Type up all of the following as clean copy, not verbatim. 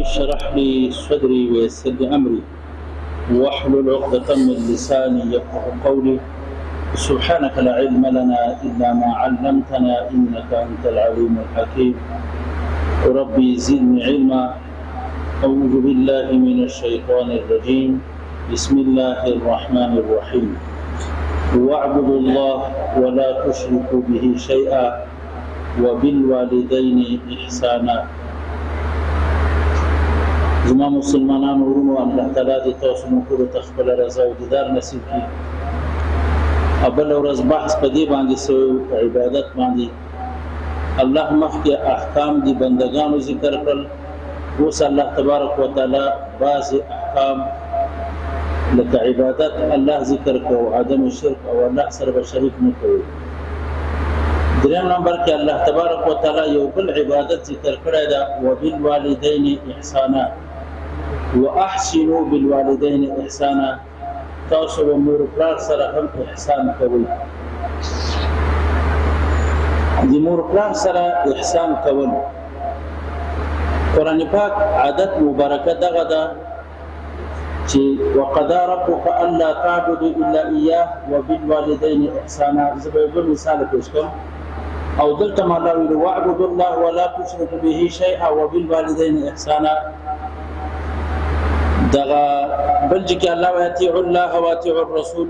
اشرح لي صدري ويسر لي أمري واحلل عقدة من لساني يفقه قولي. سبحانك لا علم لنا إلا ما علمتنا إنك أنت العليم الحكيم. ربي زدني علما. أعوذ بالله من الشيطان الرجيم. بسم الله الرحمن الرحيم. واعبدوا الله ولا تشركوا به شيئا وبالوالدين إحسانا. زما مسلمانان ورونو الله تعالی دې تاسو موږ ته خپل رضا او دیدار نصیب کړي. ابل ورځ بحث په دې باندې سوی په عبادت باندې الله مخکې احکام دي بندگانو ذکر کړل. اوس الله تبارک وتعالى بعض احکام لکه عبادت الله ذکر کو عدم شرک او الله سره شریک نه کوي. دریم نمبر کې الله تبارک وتعالى یو بل عبادت ذکر کړی دا وبالوالدین احسانا واحسنوا بالوالدین احسانا. تاسو به مور پلار سره هم احسان کوئ. د مور پلار سره احسان کول قرآن پاک عادت مبارکه دغه ده چې وقضى ربك الا تعبدوا الا اياه وبالوالدين احسانا. زه به یو مثال پیش کوم او دلته مولا ویل واعبدوا الله ولا تشركوا به شيئا وبالوالدين احسانا. دغه بلجک الله واتیع الله واتیع الرسول.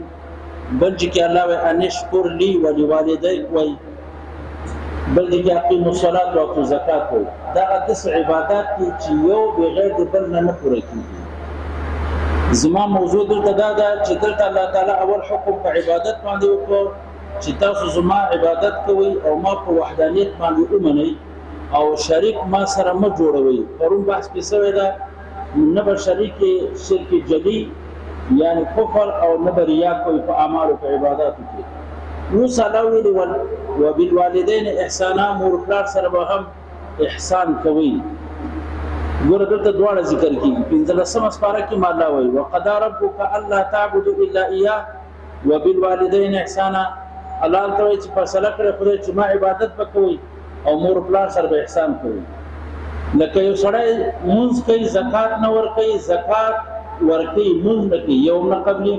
بلجک الله ان اشكر لي ولوالديك وي. بلجک اقيموا الصلاه واتوا الزكاه وي. دغه د عبادت چې یو بغیر د بل نه پوره کیږي. زما موضوع دلته دا ده چې دلته الله تعالی اول حکم په عبادت باندې وکړ چې تاسو زما عبادت کوئ او ما په وحدانیت باندې ومنئ او شریک ما سره مه جوړوئ. پرون بحث کې شوی ده نه به شریک شرک جلی یعنی کفر او نه به ریا کوي په اعمالو په عباداتو کې. موسی الله ویلي وبالوالدین احسانا. مور پلار سره به هم احسان کوي. ګوره دلته دواړه ذکر کېږي. پنځلسمه سپاره کې الله وایي وقضى ربك الا تعبدوا الا اياه وبالوالدين احسانا. الله تعالی چې فیصله کړې خدای چې ما عبادت وکوي او مور پلار سره به احسان کوي. لکه یو سړی مونږ کوي زکات نه ورکوي، زکات ورکوي مونږ نه کوي، یو نه قبلي.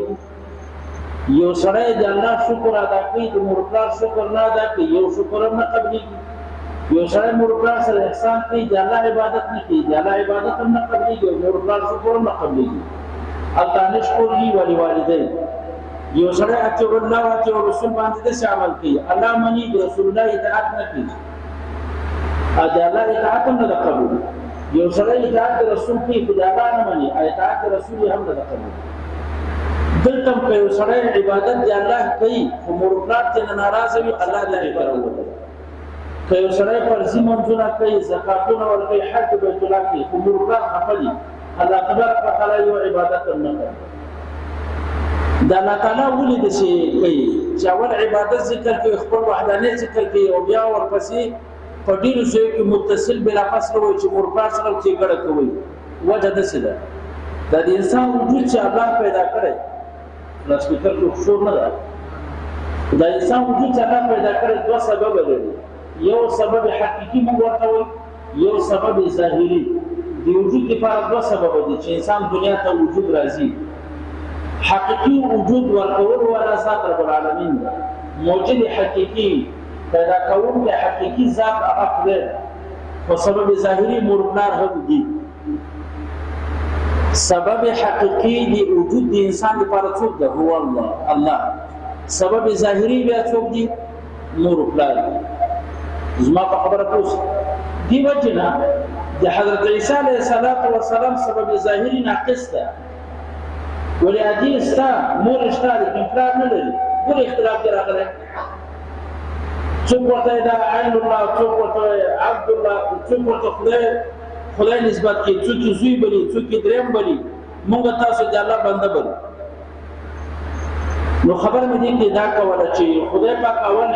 یو سړی د الله شکر ادا کوي، د مور پلار شکر نه ادا کوي، یو شکر هم نه قبلي. یو سړی مور پلار سره احسان کوي، د الله عبادت نه کوي، د الله عبادت هم نه قبليږي، مور پلار شکر هم نه قبليږي. الله نشکر لي ولوالدين. یو سړی اطیع الله او اطیع رسول باندې د عمل کوي، الله مني د رسول الله اطاعت نه کوي، د الله اطاعت هم نه قبول. یو سړی اطاعت د رسول کوي، د الله نه مني، اطاعت د رسول هم نه قبول. دلته په یو سړی عبادت د الله کوي، خو مور پلار ته ناراضه وي، الله دې کوي. که یو سړی فرضي منځونه کوي، زکاتونه ورکوي، حج بیت الله کوي، خو مور پلار خفه دي، الله تبارک وتعالی یو عبادت هم نه کوي. دا الله تعالی ولې داسې کوي چې اول عبادت ذکر کوي، خپل وحدانیت ذکر کوي او بیا ورپسې په ډېرو شیو کې متصل بلا فصل وایي چې مور پلار سره ښېګړه کوي. وجه داسې ده دا د انسان وجود چې الله پیدا کړی لاسپیکر کې شور نه ده. دا انسان وجود چې الله پیدا کړی دوه سبب لري. یو سبب حقیقي موږ ورته وایو، یو سبب ظاهري. د وجود لپاره دوه سبب دي چې انسان دنیا ته وجود راځي. حقیقي وجود ورکول والا ذات رب العالمین ده. موجود حقیقي پیدا کوونکی حقیقي ذات هغه خدای ده. خو سبب ظاهري مور پلار هم دي. سبب حقیقي د وجود د انسان لپاره څوک ده؟ هو الله. سبب ظاهري بیا څوک دي؟ مور پلار. زما په خبره پوښ دی وجنه د حضرت عیسی علیه السلام سبب ظاهري ناقص ده. ولی ادي استا مور استا د پلار نه لري. ګور اختلاف دی راغلی. څوک ورته دا عین الله، څوک ورته عبد الله، څوک ورته خدای نسبت کوي، څوک زوی بلی، څوک دریم بلی. موږ تاسو د الله بنده بلی. نو خبر مې دې کې دا کوله چې خدای پاک اول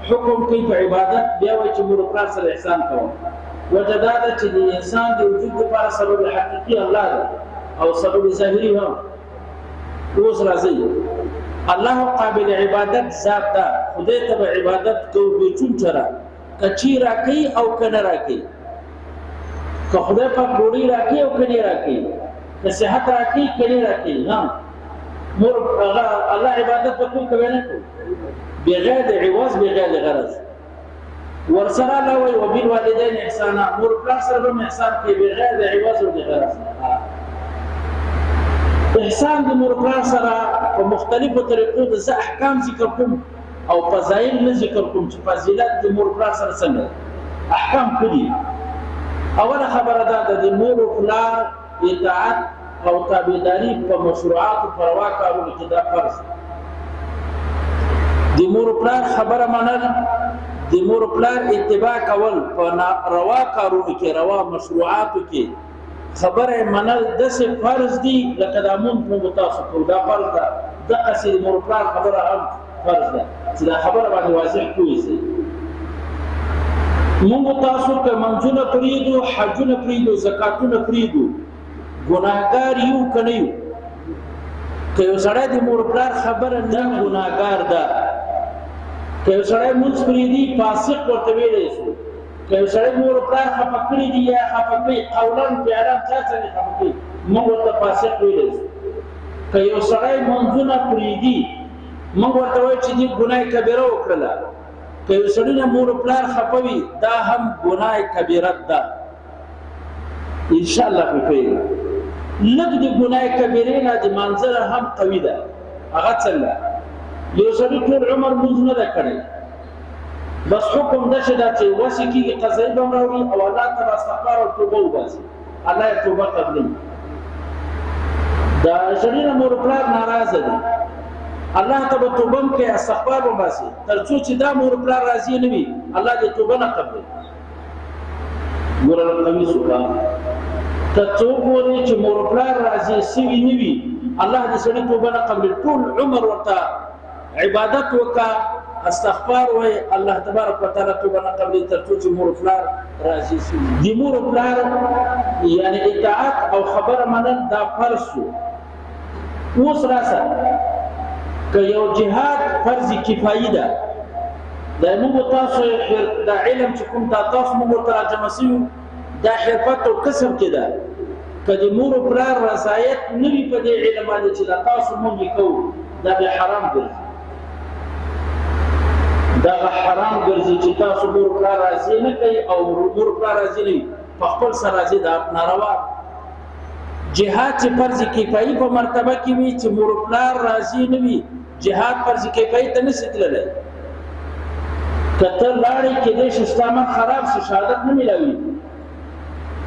حکم کوي په عبادت، بیا وایي چې مور پلار سره احسان کوه. وجه دا ده چې د انسان د وجود لپاره سبب حقیقي الله ده او سبب ظاهري هم. اوس راځي الله قابل عبادت ذات ده، خدای ته عبادت کوو به چون چرا کچی راکې او کنه راکې. که خدای پاک ډوډۍ راکړي او که نه راکړي، که صحت راکړي که نه راکړي، مور الله عبادت به کوو که به نه کوو بغیر د عوض بغیر د غرض. ورسره الله وایي وبالوالدین احسانا، مور پلار سره به هم احسان کوي بغیر د عوض او د غرض. احسان د مور پلار سره په مختلفو طریقو د زه احکام ذکر کوم او فضایل نه ذکر کوم چې فضیلت د مور پلار سره څنګه احکام کړي. اوله خبره ده د مور او پلار اطاعت او تابعداري په مشروعات او روا کارونو کې دا فرض دی. د مور او پلار خبره منل، د مور او پلار اتباع کول په روا کارونو کې، روا مشروعاتو کې خبره منل داسې فرض دي لکه د مونږ په تاسو کوو دا فرض ده. دقسې د مور او پلار خبره هم فرض ده چې دا خبره باندې واضح کوي سي. مونږ تاسو که منځونه پرېږدو، حجونه پرېږدو، زکاتونه پرېږدو، ګناهګار یو که نه یو؟ که یو سړی د مور پلار خبره نه ګناهګار ده. که یو سړی مونځ پرېږدي فاسق ورته ویلی شو. که یو سړی مور پلار خفه کړي دي یا خفه کوي قولا فعلا چا څنګه خفه کوي موږ ورته فاسق ویلی شو. که یو سړی منځونه پرېږدي موږ ورته وایو چې دې ګناه کبیره وکړله. که یو سړی نه مور پلار خفه وي دا هم ګناه کبیره ده انشاءالله. په پیل لږ د ګناه کبیرې نه د منظره هم قوي ده. هغه څنګه؟ یو سړي ټول عمر مونځ نه ده کړی، بس حکم ده چې دا چې وسې کېږي قضایي به هم راوړي او الله ته به استغفار او توبه وباسي، الله یې توبه قبلوي. دا سړي نه مور پلار ناراضه دي، الله ته به توبه هم کوي، استغفار به وباسي، تر څو چې دا مور پلار راضي نه وي الله دې توبه نه قبلوي. ګوره قوي سوکا ته څو ګورې چې مور پلار راضي سوي نه وي الله دې سړي توبه نه قبلوي. ټول عمر ورته عبادت وکا استغفار وای الله تبارک وتعالى توبه نه قبلوي تر څو چې مور پلار راضي سي. د مور پلار یعنی اطاعت او خبره منل دا فرض شو. اوس راسه که یو جهاد فرض کفایي ده، دا موږ تاسو دا علم چې کوم تاسو موږ ترجمه سیو دا حرفت او کسب کې ده. که د مور پلار رضایت نه وي په دې علم باندې چې دا تاسو موږ کوو دا به حرام ګرځي. دا حرام ګرځي چې تاسو مور پلار راضي نه کوي او مور پلار راضي نه وي په خپل سره راضي دا ناروا. جهاد چې فرض کفایي په مرتبه کې وي چې مور پلار راضي نه وي جهاد فرض کفایي ته نشي تللی. که ته لاړې کېدای شي ستا عمل خراب شي شهادت نه میلاوي،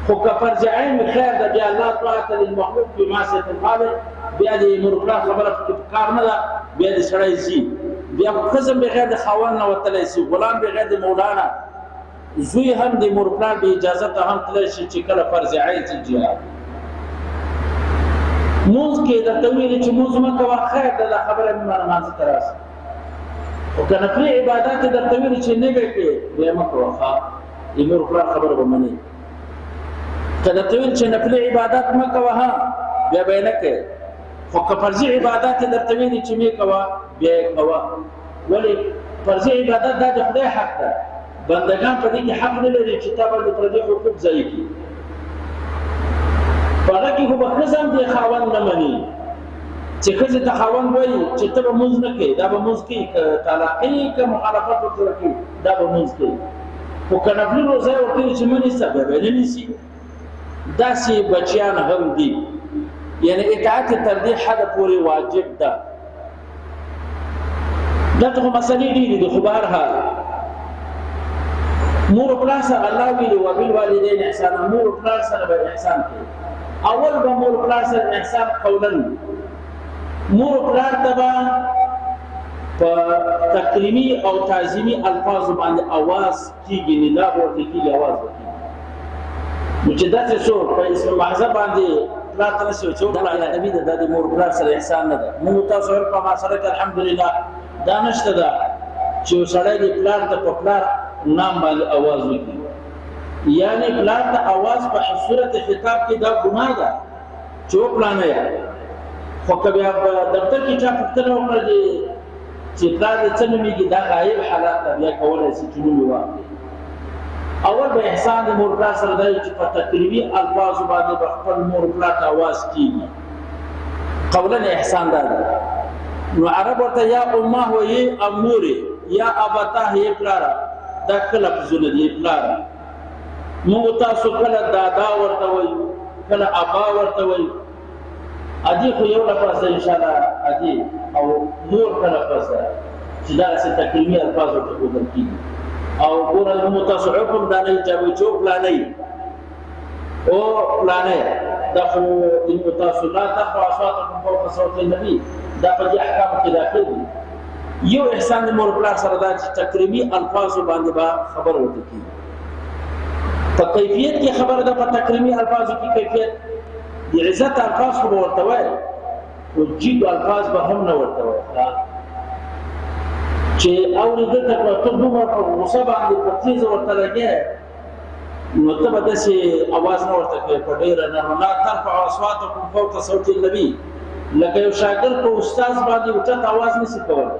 خو که فرض عین خیر ده بیا الله طاعة للمخلوق فی معصیة الخالق بیا د مور پلار خبره کار نه ده، بیا د سړی ځي بیا ښځه بغیر د خاوند نه وتلی شي، غلام بغیر د مولانا، زوی هم د مور پلار بې اجازته هم تللی شي چې کله فرض عین شي جهاد. مونځ کې درته ویلي چې مونځ مه کوه خیر ده دا خبره مې مانه مانځه ته راسه، خو که نفلي عبادات یې درته ویلي چې نه به یې کوې بیا مه کوه د مور پلار خبره به منې. که درته ویل چې نفلي عبادات مه کوه بیا به یې نه کوې، خو که فرضي عبادات یې درته ویلي چې مې کوه بیا یې کوه. ولې فرضي عبادت دا د خدای حق ده، بندگان په دې کې حق نه لري چې تا باندې پردي حقوق ضایع کړي. په هغه کې خو به ښځه هم دې خاوند نه مني چې ښځې ته خاوند وایي چې ته به مونځ نه کوې دا به مونځ کوي، که طلاق کوي که مخالفت ورسره کوي دا به مونځ کوي. خو که نفلي روزه یې ورکوي چې مه نیسه بیا به یې نه نیسي. داسې بچیان هم دي، یعنی اطاعت تر دې حده پورې واجب ده. دلته خو مسلې ډېرې دي، خو بهرحال مور و پلار سره الله ویلي وبالوالدین احسانا، مور و پلار سره به احسان کوي. اول به مور و پلار سره احسان قولا، مور و پلار ته به په تکریمي او تعظیمي الفاظو باندې اواز کېږي، ندا به ورته کېږي، اواز به کېږي. نو چې داسې شو په اسم معظم باندې پلار ته نشي چې دا نبي ده، دا د مور پلار سره احسان نه ده. موږ تاسو په معاشره کې الحمدلله دا نشته ده چې سړی د پلار ته په پلار نام باندې اواز وکړي، یعنی پلار ته اواز په صورت خطاب کې دا ګناه ده چې وپلانه یا. خو که بیا په دفتر کې چا پوښتنه وکړه چې پلار دې څه نومېږي دا غایب حالات ته بیا کولی شي چې نوم یې واخلي. اول به احسان د مور پلار سره دی چې په تقریبي الفاظ باندې به خپل مور پلار ته آواز کېږي. قولا احسان دا دی. نو عرب ورته یا امه وایي امورې یا ابتاه یې پلاره، دا ښه لفظونه دي پلاره. موږ تاسو کله دادا ورته وایو، کله ابا ورته وایو. ادي خو یو لفظ دی انشاءالله ادي، او مور ښه لفظ دی چې دغسې تکریمي الفاظ ورته ښودل کېږي. او ګوره موږ تاسو حکم دا نه چې چو پلانی او پلانی، دا خو موږ تاسو لا ترفعوا اصواتکم فوق صوت النبي، دا په دې احکامو کې داخل دي. یو احسان د مور پلار سره دا چې تکریمي الفاظو باندې به خبره ورته کېږي. په کیفیت کې خبره ده، په تکریمي الفاظو کې کیفیت د عزت الفاظ خو به ورته وایي، خو جید الفاظ به هم نه ورته وایي چې اورېدل ته کړه ته دومره په غوسه باندې په تیزه ورته لګې، نو ته به داسې اواز نه ورته کوې په ډېره نرمه. لا ترفعوا اصواتکم فوق صوت النبي، لکه یو شاګرد په استاذ باندې اوچت اواز نشي کولی،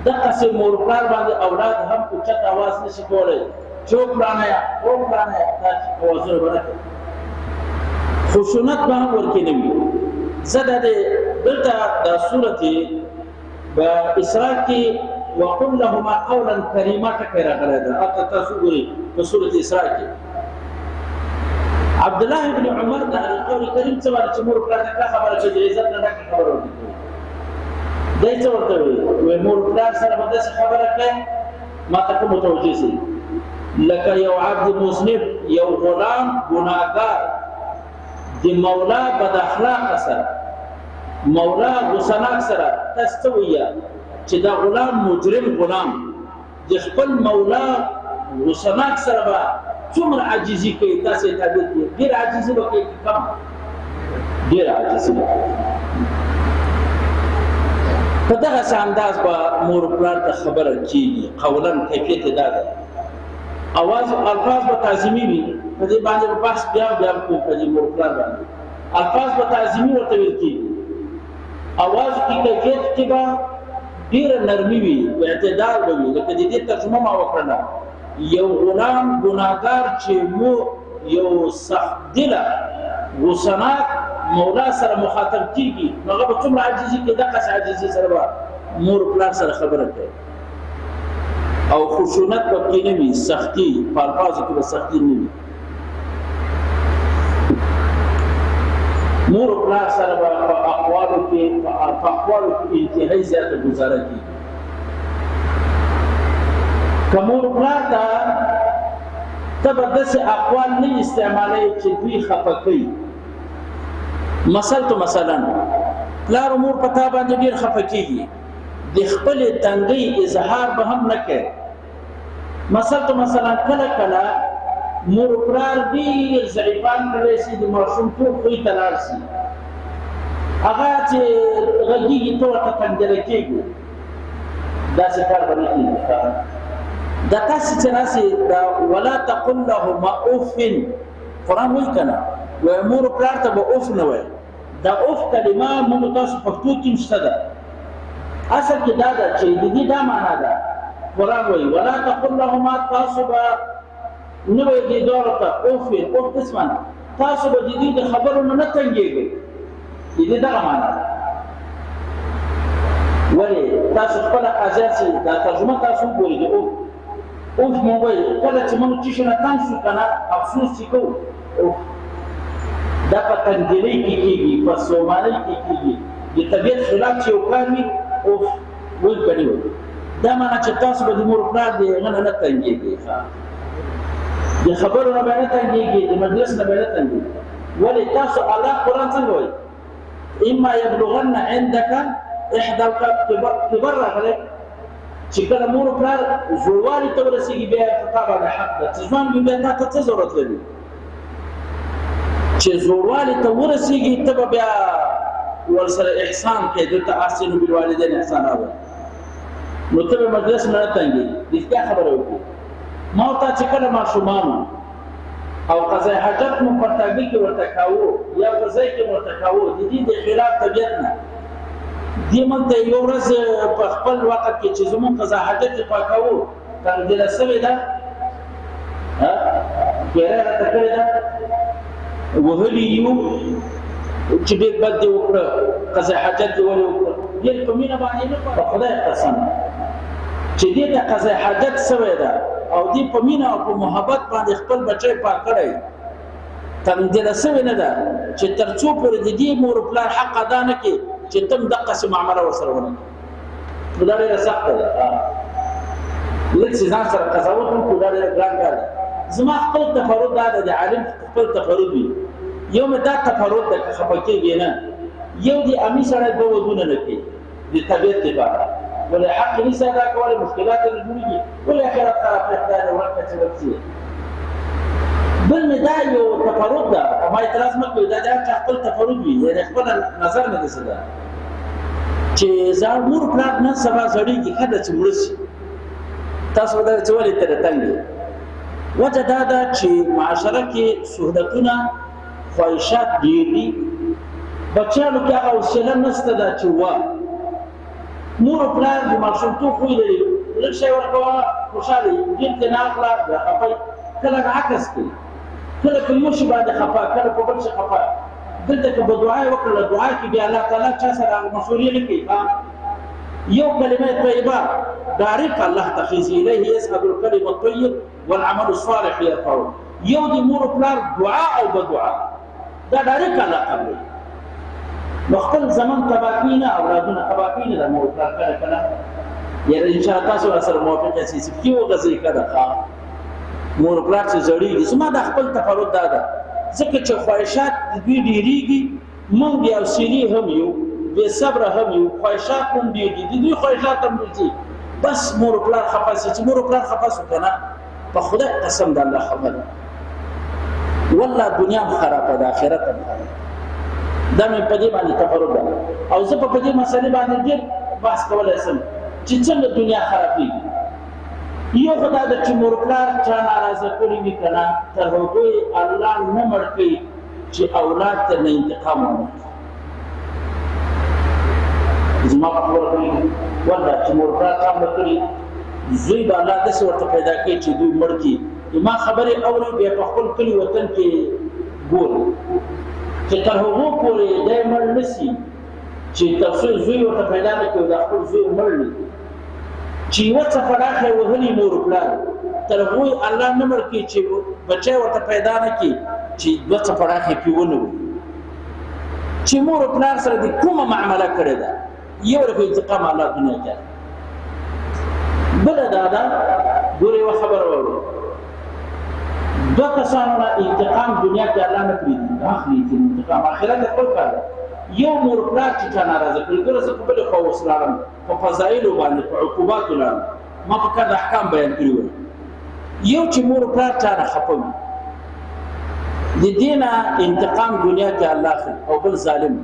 دقسې مور پلار باندې اولاد هم اوچت اواز نشي کولی چې او پلانیه او پلانیه، دا اوازونه به نه کوي. خشونت به هم ورکې نه وي. زه دا دلته دا صورت په اسراء کې وقل لهما قولا کریما ټکی راغلی ده. هلته تاسو ګورئ په سورت اسراء کې عبدالله ابن عمر د قول کریم څه وایي چې مور پلار ته خبره چې د عزت نه ډکه خبره ورته کوي. دی څه ورته وایي؟ مور پلار سره به داسې خبره کوي ما ته ښه متوجه سي، لکه یو عبد مذنب، یو غلام ګناهګار د مولا بد اخلاقه سره، مولا غصناک سره تاسو څه وایي چې دا غلام مجرم غلام د خپل مولا غصناک سره به څومره عاجزي کوي. تاسو یې تعبیر کړئ، ډېره عاجزي به کوي، کم ډېره عاجزي به کوي. په دغسې انداز به مور پلار ته خبره کېږي. قولا کیفیت یې دا ده. الفاظ به تعظیمي وي. په دې باندې به بحث بیا کوو په دې مور پلار باندې. الفاظ به تعظیمي ورته ویل کېږي. اواز کې کیفیت کې به ډېره نرمي وي، اعتدال به وي. لکه د دې ترجمه ما وکړله، یو غلام ګناهګار چې یو سخت دله غصناک مولا سره مخاطب کېږي، نو هغه به څومره عاجزي کوي. دقسې عاجزي سره به مور پلار سره خبره کوي. او خشونت به پکې نه وي، سختي په الفاظو کې به سختي نه وي. مور پلار سره به په اقوالو کې انتهایی زیاته ګزاره کېږي. که مور پلار ته به داسې اقوال نه استعمالوي چې دوی خفه کوي. مثلا پلار او مور په تا باندې ډېر خفه کېږي، د خپلې تنګۍ اظهار به هم نه کوي. مثلا کله مور پلار ډېر ضعیفان کړی شي، د ماشومتوب خوی ته لاړ شي، هغه چې غږېږي ته ورته تنګېره کېږي، داسې کار به نه کېږي. دا تاسې چې راسې دا ولا تقل لهما اف، قرآن وایي که نه، وایي مور پلار ته به اف نه وایي. دا اف کلمه موږ تاسو پښتو کې شته ده. اصل کې دا ده چې د دې دا معنا ده. قرآن وایي ولا تقل لهما، تاسو به نه وایي دې دواړو ته اف. اف څه معنا؟ تاسو به د دې د خبرو نه تنګېږئ. د دې دغه معنا ده. ولې تاسو خپله قاضیات دا ترجمه تاسو وګورئ د اف. اوف مو وایي کله چې موږ څه شي نه تنګ شو که نه افسوس چې کوو، اوف. دا په تنګېرۍ کې کېږي، په سومالۍ کې کېږي. د طبیعت خلاف چې یو کار وي اوف وایي که نه وایي. دا معنا چې تاسو به د مور پلار د هغه نه تنګېږئ، د خبرو نه به نه تنګېږئ، د مجلس نه به نه تنګېږئ. ولې تاسو الله قرآن څنګه وایي؟ اما یبلغن عندک احدى الكبر راغلی چې کله مور پلار زوړوالي ته ورسېږي بیا په تا باندې حق ده چې ځوان وي بیا تا ته څه ضرورت لري چې زوړوالي ته ورسېږي ته به بیا ورسره احسان کوې دلته احسنوا بالوالدین احسانا وایي نو ته به مجلس نه تنګېږي رښتیا خبره وکړو ما ورته چې کله ماشومان او قضای حاجت مو په تګۍ کې ورته کاوه یا په ځای کې ورته کاوه د دې د خلاف طبیعت نه دې موږ ته یو ورځ په خپل وخت کې چې زموږ قضا حاجت یې پاکاوه تنګېده سوې ده ها کېره راته کړې ده وهلي یو چې ډېر بد دې وکړه قضا حاجت دې ولې وکړه ډېر په مینه باندې نه په خدای قسم چې دې ته قضا حاجت سوی ده او دې په مینه او په محبت باندې خپل بچی پاک کړی تمدیده سوی نه ده چې تر څو پورې د دې مور پلار حق ادا نه کړي چې تم دقسې معامله ورسره ونه کړي دا ډېره سخته ده لږ چې ځان سره قضاوت وکړو دا ډېره ګران کار دی زما خپل تفرد دا ده د عالم خپل تفرد وي یو مې دا تفرد ده که خفه کېږي نه یو د امي سړی دوه ودونه نه کوي د طبیعت دپاره ولې حق نشي ادا کولی مشکلات یې جوړېږي ولې آخرت ته خدای دې ورکړه چې ورسي بل مې دا یو تفرد ده ما اعتراض مه کوئ دا د هر چا خپل تفرد وي یعنې خپل نظر مې داسې ده چې زما مور پلار نن سبا زړېږي ښه ده چې مړه شي تاسو به دا چې ولې ترې تنګ یې وجه دا ده چې معاشره کې سهولتونه خواهشات ډېر دي بچیانو کې هغه حوصله نشته ده چې مور او پلار د ماشومتوب خوی لري لږ شی ورکوه خوشحاله وي ډېر ترې نه اخله بیا خفه وي کله عکس کوي کله په یو شي باندې خفه کله په بل شي خفه دلته که بدعا یې وکړله دعا کې بیا الله تعالی چا سره هغه مسؤلیت نه کوي یو کلمه طیبه ډایرکټ الله تخیزي الیه یصعد الکلم الطیب والعمل الصالح يرفعه یو د مور پلار دعا او بدعا دا ډایرکټ الله قبلوي نو خپل زمن تباکي نه اولادونه تباکي نه د مور پلار کله کله یاره ان شاء الله تاسو سره موافق یاست چې کیو غزي کړه مور پلار چې زړیږي زما د خپل تفرد دا ده ځکه چې خواهشات د دوی ډېرېږي موږ بې حوصلې هم یو بې صبره هم یو خواهشات هم ډېر دي د دوی خواهشات هم ډېر دي بس مور پلار خفه شي چې مور پلار خفه شو که نه په خدای قسم د الله خبره والله دنیا هم خرابه ده آخرت هم خرابه دا مې په دې باندې تفرد ده او زه په دې مسلې باندې ډېر بحث کولی شم چې څنګه دنیا خرابېږي یو خو دا ده چې مور پلار چا ناراضه کړي وي که نه تر هغو یې الله نه مړ کوي چې اولاد ته نه انتقام ونه زما په خبره کوي والله چې مور پلار کام نه کړي زوی به الله داسې ورته پیدا کوي چې دوی مړ کړي ما خبرې اوري بیا په خپل کلي وطن کې ګوري چې تر هغو پورې دی مړ نه شي چې تر څو زوی ورته پیدا نه کړي دا خپل زوی مړ نه چې یوه څپړاخ یې وهلي مور پلار تر هغو یې الله نه مړ کړي چې بچی ورته پیدا نه کړي چې دوه څپړاخ یې پرې ونه وي چې مور پلار سره د کومه معامله کړې ده یو ورکو انتقام الله دنیا کې بله دا ده ګورې یوه خبره واورئ دوه کسانو نه انتقام دنیا کې الله نه پرېږدي اخلي انتقام آخرت د خپل کار ده یو مور پلار چې چا ناراضه کړي ګوره زه په بلې خوا اوس لاړم په فضایلو باندې په عقوباتو لاړم ما په کار د احکام بیان کړي ول یو چې مور پلار چا نه خفه وي د دې نه انتقام دنیا کې الله اخلي او بل ظالم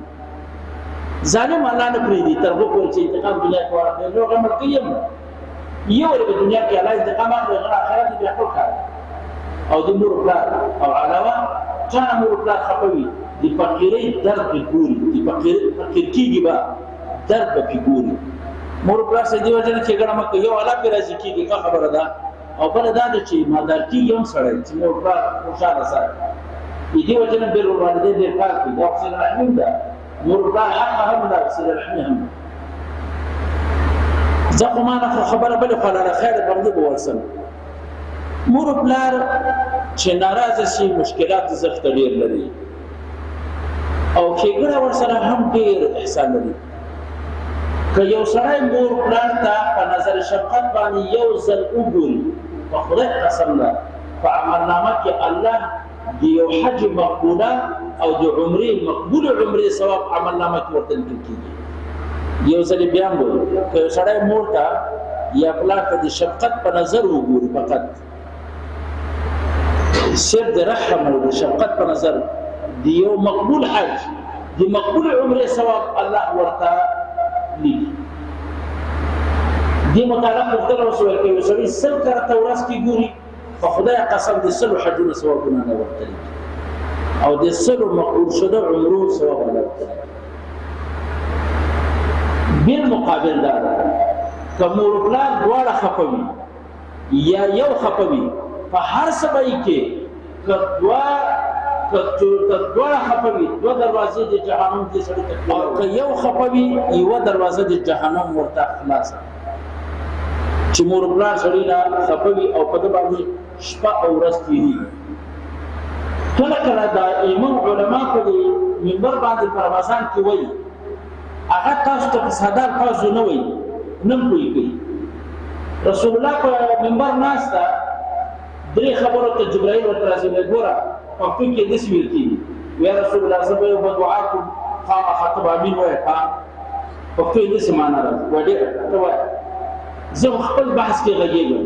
الله نه پرېږدي تر هغو پورې چې انتقام دنیا کې واخلي نو هغه مړ کوي هم یو ولې په دنیا کې الله انتقام اخلي هغه آخرت یې بیا خپل کار او د مور پلار او علاوه چا نه مور پلار خفه وي د فقیرۍ درد پې ګوري د فقیر کېږي به درد به پې ګوري مور پلار سره دې وجه نه ښېګڼه مه کوي یو الله پې راضي کېږي ښه خبره ده او بله دا ده چې مالدار کېږي هم سړی چې مور پلار خوشحاله ساتي د دې وجه نه بر الوالدین ډېر کار کوي دا صله رحمي ده مور پلار حق هم ده صله رحمي هم ده زه خو ما نه خبره بلې خوا لاړه خیر په همدې به ورسم مور پلار چې ناراضه شي مشکلات زښته ډېر لري او ښېګڼه ورسره هم ډېر احسان لري که یو سړی مور پلار ته په نظر شفقت باندې یو ځل وګوري په خدای قسم ده په عملنامه کې الله د یو حج مقبوله او د عمرې مقبوله عمرې ثواب عملنامه کې ورته لیکل کېږي یو ځل بیا هم ګوري که یو سړی مور ته یا پلار ته د شفقت په نظر وګوري فقط صرف د رحم او د شفقت په نظر د یو مقبول حج د مقبول عمره ثواب الله ورته لیکي دې متعلق پوښتنه وشوه چې یو سړی سل کرته ورځ کې ګوري په خدای قسم د سلو حجونو ثوابونه نه ورته لیکي او د سلو مقبول شده عمرو ثواب الله ورته لیکي بالمقابل دا ده که مور پلار دواړه خفه وي یا یو خفه وي په هر سبای کې کدوا خپوي دو دروازې د جهنم دې سره تکلیف او که یو خپوي یو دروازه د جهنم ورته خلاص چې مور بلار سړی نه خپوي او په دې باندې شپه او ورځ تیری کله کله دا ایمن علما په منبر باندې په رمضان کې وایي هغه تاسو ته ساده الفاظ نه وایي نن کوي رسول الله په منبر ناستا درې خبرو ته جبرائیل ورته راځي ګوره پښتو کې د سویل کې یا رسول الله صلی الله علیه وسلم دعاکم خام خطب امین وای ها پښتو دې سمانه راځي وړي ته وای زه خپل بحث کې غږیږم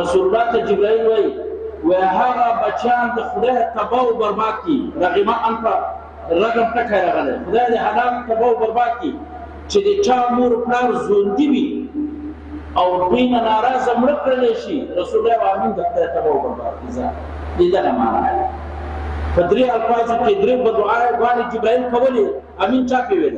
رسول الله ته جبرائیل وای هغه بچان د خدای تباہ او برباد کی رغم انت رقم ټکه راغله خدای دې حلال تباہ او برباد کی چې د چا مور پلار ژوندۍ وي او دین ناراضه مړ کړل شي رسول الله امین د خدای تباہ او برباد کی دې دا معنا په درې الفاظو کې درې په دعا باندې جبرائیل کولې امین چا پیوي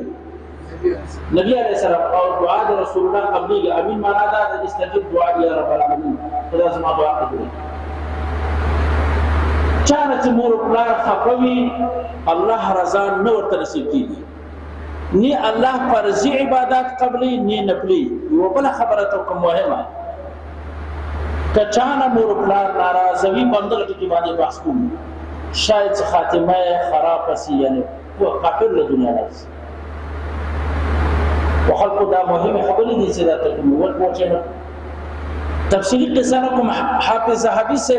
نبی علیہ السلام او دعا د رسول الله قبلي امین معنا دا د استجاب دعا یا رب العالمین خدای زما دعا قبول چانه چې مور پلار خپوي الله رضا نه ورته نصیب کیږي ني الله فرضي عبادت قبلي ني نفلي یو بل خبره ته کوم مهمه کچانه مور پلار ناراضوي بندل کې باندې بحث کوم شاید خاتمه خراب شي یعنی هو کافر له دنیا راځي وخلق دا مهمه خبرې دي چې دا کوم ورته تفصیلی قصه کوم حافظ ذهبی سے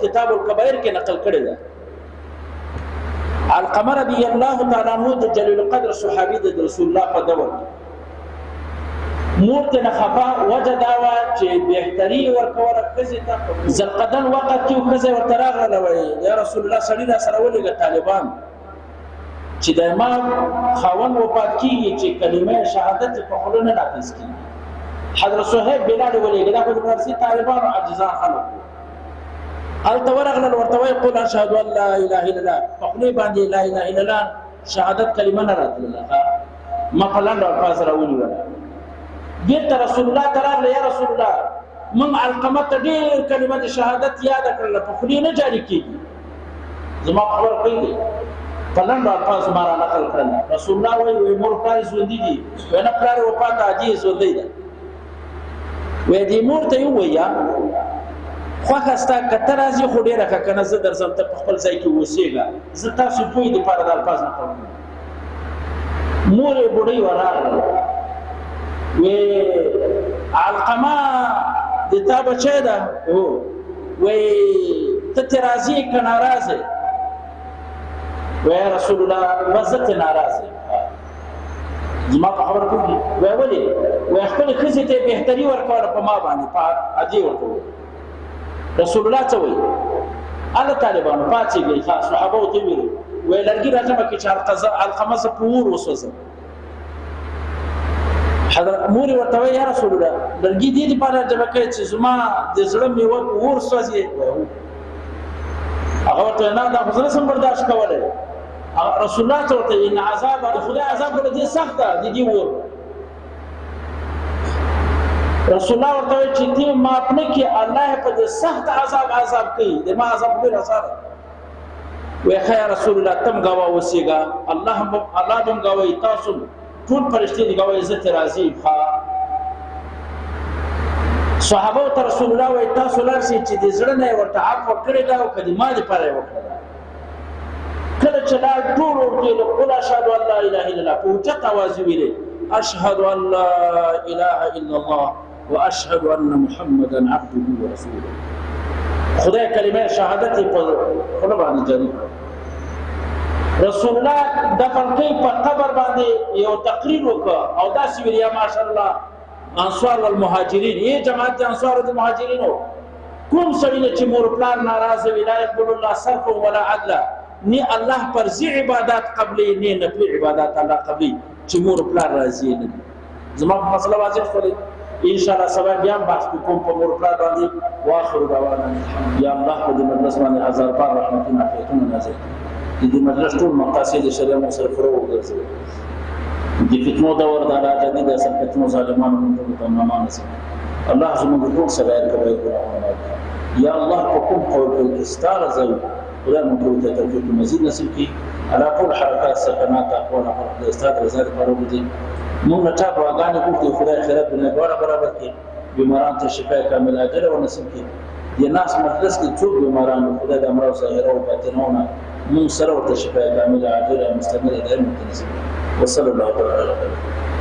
کتاب الکبائر کې نقل کړی ده علقمه رضی الله تعالی عنہ د جلیل القدر صحابي د رسول الله په دور مور ته خفا وجداوا چې بهتري ورکوره کزي ته زلقدن وخت کې کزي ورتراغله وای یا رسول الله صلی الله علیه وسلم طالبان چې د ما خاون وفات کیږي چې کلمه شهادت په خلونه نافذ کیږي حضرت صہیب بلال ولي دا خو د مرسي طالبانو عجزان خلق التورغل ورتوي قول اشهد ان لا اله الا الله فقلي باندې لا اله الا الله شهادت کلمه نه راځي ما فلان الفاظ راولي ولا بیت رسول الله تعالی یا رسول الله من علقمه ډیر کلمه شهادت یاد کړل په خلی نه جاری کیږي زما خبر کوي فلان الفاظ ما را نقل کړل رسول الله وی مور پای ژوندۍ دي ونه پلار وفات اجي ژوندۍ ده وې دې مور ته ویا خو کاستا کتر ازي خو ډیره کنه زه درځم ته خپل ځای کې وسیګا زه تاسو په دې پاره د الفاظ نه کوم مور بډای وراله وې علقمه د تا بچی ده وې ته راضي کنه راضي وې رسول الله وزت ناراضي زما په خبر کوي وای ولې وای خپل خزه ته بهتري ورکوله په ما باندې په اجي ورته رسول الله ته وای الله طالبانو پاتې دي خاص صحابه ته ویل وای لرګي راځم کې چې القمص پور وسوسه حضرت امور ورته یا رسول الله لرګي دې په اړه جواب کوي چې زما د زړه میوه ور سوځي هغه ته نه دا خو سم برداشت کوله رسول الله ته ان عذاب خدای عذاب له سخت دي ور رسول الله ورته چې دې ما خپل کې الله په دې سخت عذاب کوي د ما عذاب به رساله وای خیر رسول الله تم غوا وسیګا الله دم غوي تاسو ټول فرشتي دي غوي عزت راضي ښا صحابه ته رسول الله وای تاسو لارسي چې دې زړه نه ورته عفو کړی دا او کدي ما دې پاره وکړه کله چې دا ټول ورته قول اشهد ان لا اله الا الله پوهه توازی ویلې اشهد ان لا اله الا الله واشهد ان محمدا عبده ورسوله خدای کلمه شهادت په خپل باندې جاری رسول الله دفن کوي په قبر باندې یو تقریر وکړ او دا سویل یا ماشاءالله انصار والمهاجرین یې جماعت انصار والمهاجرین کوم سړي چې مور پلان ناراضه ویلا يقبل الله صرف ولا عدل ني الله فرضي عبادت قبلي ني نفلي عبادت الله قبلي چې مور پلان راضي نه زما مسله واضح کړئ ان شاء الله سبا بیا بحث کوم په مور پلان باندې واخر دعوانا یا الله دې مجلس باندې هزار بار رحمتونه عافیتونه نازل دې مجلس ټول مقاصد شریعه مصرف ورو وګرځي دې فتنو دور دا راځي د سرکتونو ظالمانو ته تمام نصیب الله زموږ ټول سره کوي یا الله په کوم قول کې ستاره زوی خدای موږ ته توفیق مزید نصیب کړي على ټول حرکات سکنات اقوال د استاد رضا لپاره دي موږ نه ټاپ واغانې کوو خدای خیرات دنیا دواړه برابر کړي بیماران ته شفای کامل اجر او نصیب کړي د ناس مجلس کې څوک بیماران خدای د امراض ظاهره او باطنونه موږ سره ورته شفای کامل اجر او مستمر دائم نصیب وصلی الله تعالی علیه